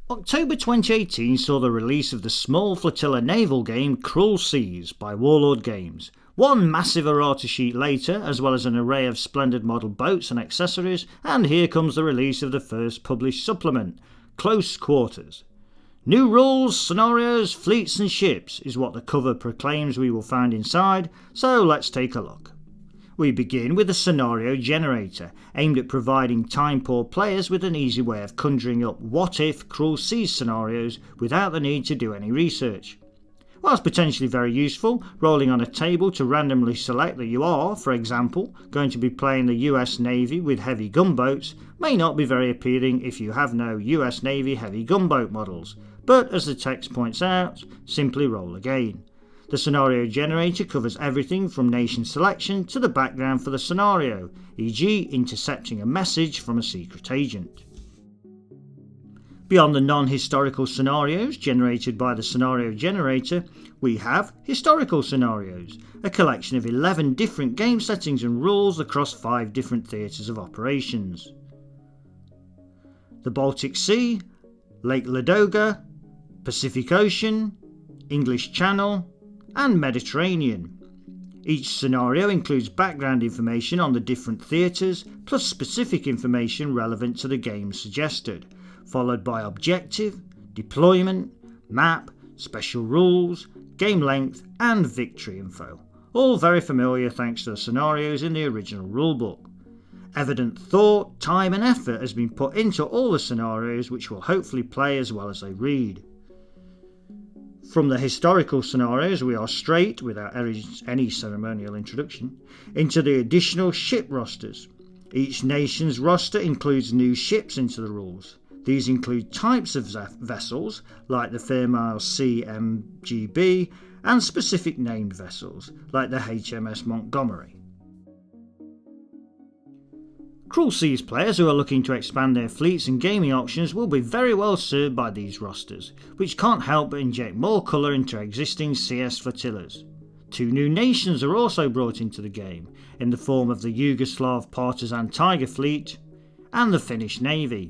October 2018 saw the release of the small flotilla naval game Cruel Seas by Warlord Games. One massive errata sheet later, as well as an array of splendid model boats and accessories, and here comes the release of the first published supplement, Close Quarters. New rules, scenarios, fleets and ships is what the cover proclaims we will find inside, so let's take a look. We begin with a scenario generator, aimed at providing time-poor players with an easy way of conjuring up what-if Cruel Seas scenarios without the need to do any research. Whilst potentially very useful, rolling on a table to randomly select that you are, for example, going to be playing the US Navy with heavy gunboats may not be very appealing if you have no US Navy heavy gunboat models, but as the text points out, simply roll again. The scenario generator covers everything from nation selection to the background for the scenario, e.g. intercepting a message from a secret agent. Beyond the non-historical scenarios generated by the scenario generator, we have historical scenarios, a collection of 11 different game settings and rules across 5 different theatres of operations. The Baltic Sea, Lake Ladoga, Pacific Ocean, English Channel, and Mediterranean. Each scenario includes background information on the different theatres, plus specific information relevant to the game suggested, followed by objective, deployment, map, special rules, game length and victory info, all very familiar thanks to the scenarios in the original rulebook. Evident thought, time and effort has been put into all the scenarios, which will hopefully play as well as they read. From the historical scenarios we are straight, without any ceremonial introduction, into the additional ship rosters. Each nation's roster includes new ships into the rules. These include types of vessels, like the Fairmile CMGB, and specific named vessels, like the HMS Montgomery. Cruel Seas players who are looking to expand their fleets and gaming options will be very well served by these rosters, which can't help but inject more colour into existing CS flotillas. 2 new nations are also brought into the game, in the form of the Yugoslav Partisan Tiger Fleet and the Finnish Navy.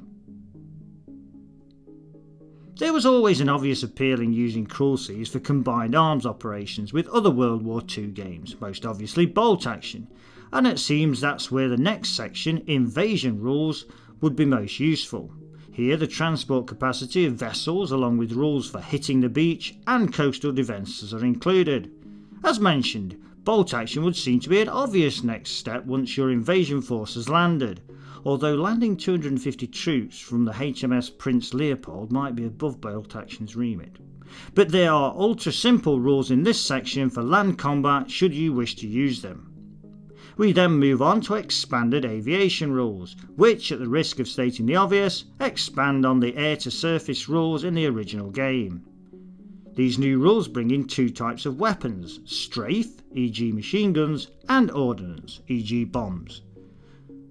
There was always an obvious appeal in using Cruel Seas for combined arms operations with other World War II games, most obviously Bolt Action, and it seems that's where the next section, Invasion Rules, would be most useful. Here the transport capacity of vessels along with rules for hitting the beach and coastal defences are included. As mentioned, Bolt Action would seem to be an obvious next step once your invasion force has landed, although landing 250 troops from the HMS Prince Leopold might be above Bolt Action's remit. But there are ultra simple rules in this section for land combat should you wish to use them. We then move on to expanded aviation rules, which, at the risk of stating the obvious, expand on the air-to-surface rules in the original game. These new rules bring in 2 types of weapons, strafe, e.g. machine guns, and ordnance, e.g. bombs.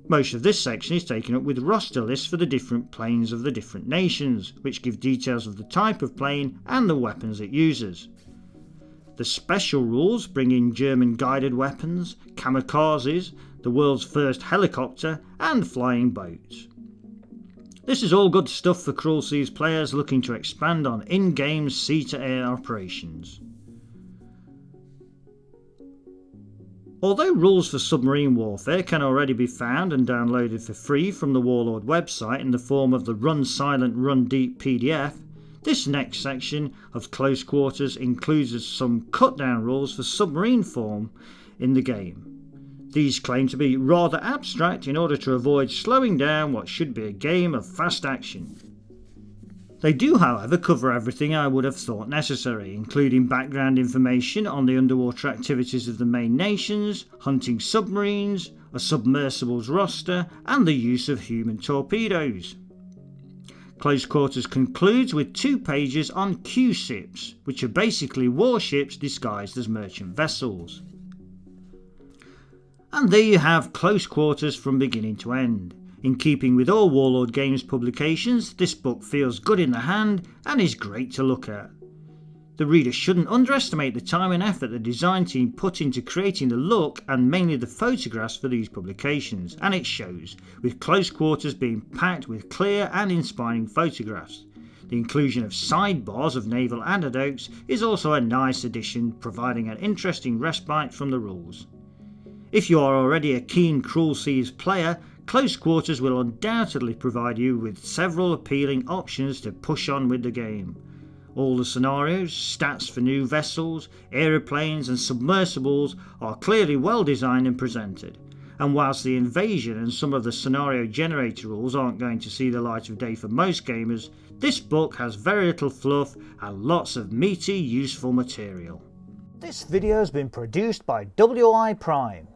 Most of this section is taken up with roster lists for the different planes of the different nations, which give details of the type of plane and the weapons it uses. The special rules bring in German guided weapons, kamikazes, the world's first helicopter and flying boats. This is all good stuff for Cruel Seas players looking to expand on in-game sea-to-air operations. Although rules for submarine warfare can already be found and downloaded for free from the Warlord website in the form of the Run Silent Run Deep PDF, this next section of Close Quarters includes some cut-down rules for submarine form in the game. These claim to be rather abstract in order to avoid slowing down what should be a game of fast action. They do, however, cover everything I would have thought necessary, including background information on the underwater activities of the main nations, hunting submarines, a submersibles roster, and the use of human torpedoes. Close Quarters concludes with 2 pages on Q-ships, which are basically warships disguised as merchant vessels. And there you have Close Quarters from beginning to end. In keeping with all Warlord Games publications, this book feels good in the hand and is great to look at. The reader shouldn't underestimate the time and effort the design team put into creating the look and mainly the photographs for these publications, and it shows, with Close Quarters being packed with clear and inspiring photographs. The inclusion of sidebars of naval anecdotes is also a nice addition, providing an interesting respite from the rules. If you are already a keen Cruel Seas player, Close Quarters will undoubtedly provide you with several appealing options to push on with the game. All the scenarios, stats for new vessels, aeroplanes and submersibles are clearly well designed and presented, and whilst the invasion and some of the scenario generator rules aren't going to see the light of day for most gamers, this book has very little fluff and lots of meaty, useful material. This video has been produced by WI Prime.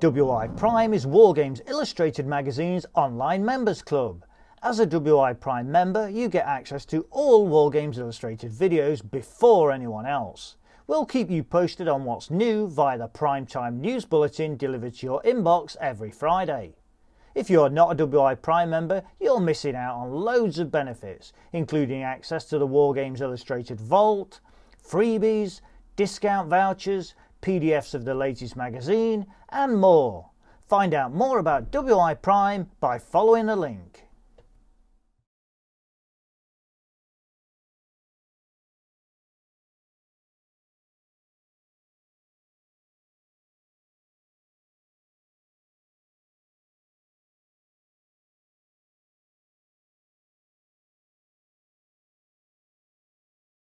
WI Prime is Wargames Illustrated Magazine's online members club. As a WI Prime member, you get access to all Wargames Illustrated videos before anyone else. We'll keep you posted on what's new via the Primetime News Bulletin delivered to your inbox every Friday. If you're not a WI Prime member, you're missing out on loads of benefits, including access to the Wargames Illustrated Vault, freebies, discount vouchers, PDFs of the latest magazine, and more. Find out more about WI Prime by following the link.